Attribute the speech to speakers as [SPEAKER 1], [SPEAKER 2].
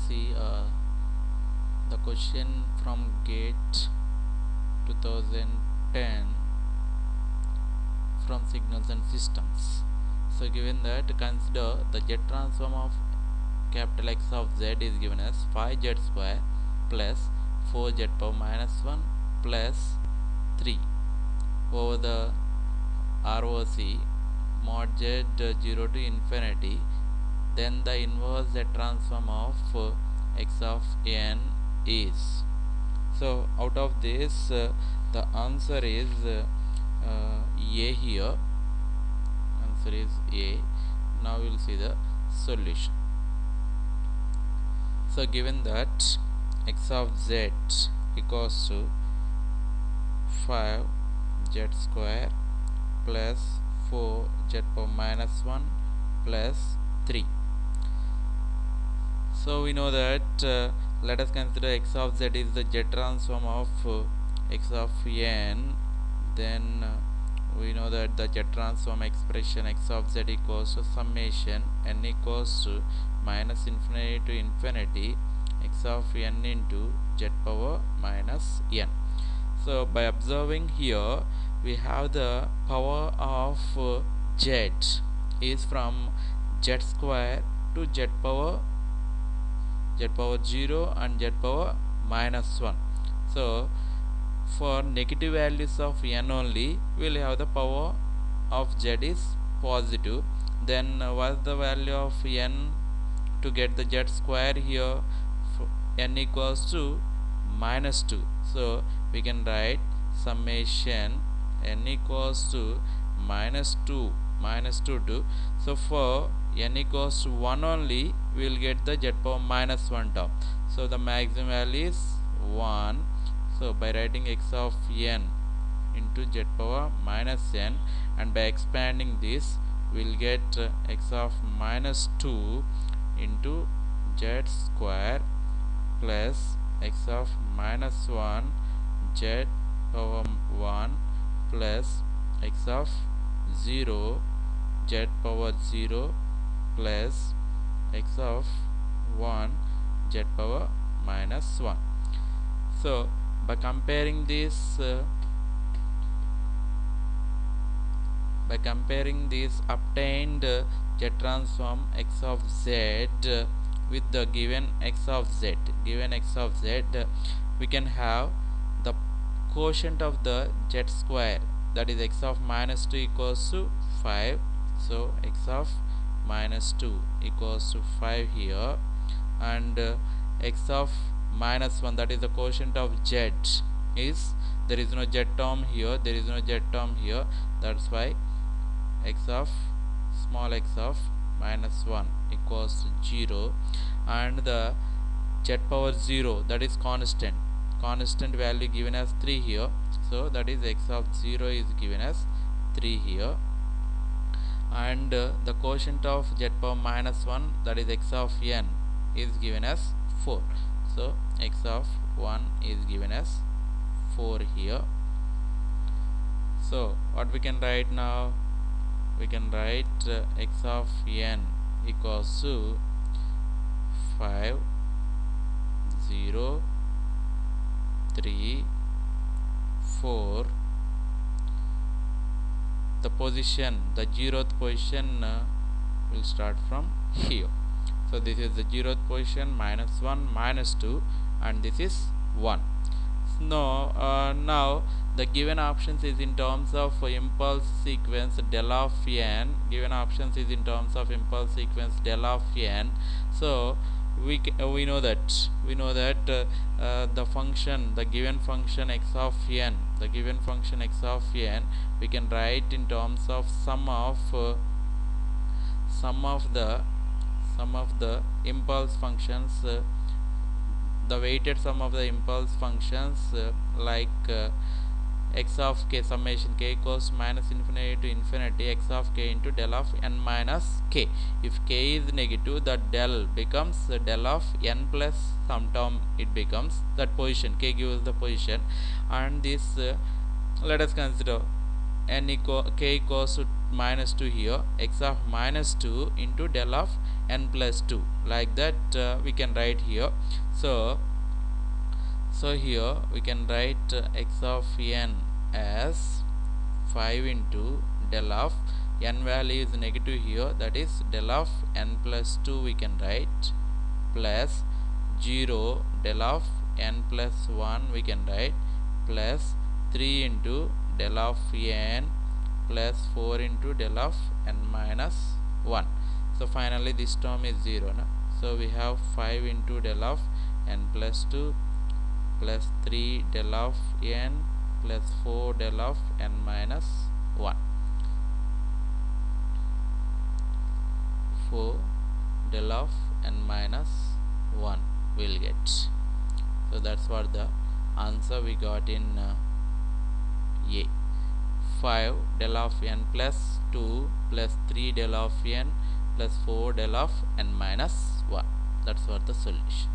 [SPEAKER 1] see the question from GATE 2010 from signals and systems. So given that, consider the jet transform of capital X of Z is given as 5z square plus 4z power minus 1 plus 3 over the ROC mod z 0 to infinity. Then the inverse Z transform of x of n is. So out of this the answer is A here. Answer is A. Now we will see the solution. So given that x of z equals to 5z square plus 4z power minus 1 plus 3. So we know that let us consider x of z is the z transform of x of n. Then we know that the z transform expression x of z equals to summation n equals to minus infinity to infinity x of n into z power minus n. So by observing here, we have the power of z is from z square to z power 0 and z power minus 1. So for negative values of n only, we will have the power of z is positive. Then what is the value of n to get the z square here? N equals to minus 2. So we can write summation n equals to minus 2 to. So for n equals to 1 only, we will get the z power minus 1 term. So the maximum value is 1. So by writing x of n into z power minus n, and by expanding this, we will get x of minus 2 into z square plus x of minus 1 z power 1 plus x of 0 z power 0 plus x of 1 z power minus 1. So by comparing this obtained z transform x of z with the given x of z, we can have the quotient of the z square, that is x of minus 2 equals to 5. So x of minus 2 equals to 5 here, and x of minus 1, that is the quotient of z, is there is no z term here, that's why small x of minus 1 equals to 0, and the z power 0, that is constant value given as 3 here. So that is x of 0 is given as 3 here, and the quotient of z power minus 1, that is x of n, is given as 4. So x of 1 is given as 4 here. So what we can write now? We can write x of n equals to 5 0 3 4. The position, the 0th position will start from here. So this is the 0th position, minus 1, minus 2, and this is 1. Now the given options is in terms of impulse sequence del of n. So we know that the function, the given function x of n, we can write in terms of sum of the impulse functions, the weighted sum of the impulse functions, like x of k, summation k equals minus infinity to infinity x of k into del of n minus k. If k is negative, the del becomes del of n plus some term, it becomes that position, k gives the position. And this let us consider k equals to minus 2 here, x of minus 2 into del of n plus 2, like that we can write here. So here we can write x of n as 5 into del of n value is negative here, that is del of n plus 2 we can write, plus 0 del of n plus 1 we can write, plus 3 into del of n plus 4 into del of n minus 1. So finally this term is 0 na? So we have 5 into del of n plus 2 plus 3 del of n plus 4 del of n minus 1. 4 del of n minus 1 will get. So that's what the answer we got in A. 5 del of n plus 2 plus 3 del of n plus 4 del of n minus 1. That's what the solution.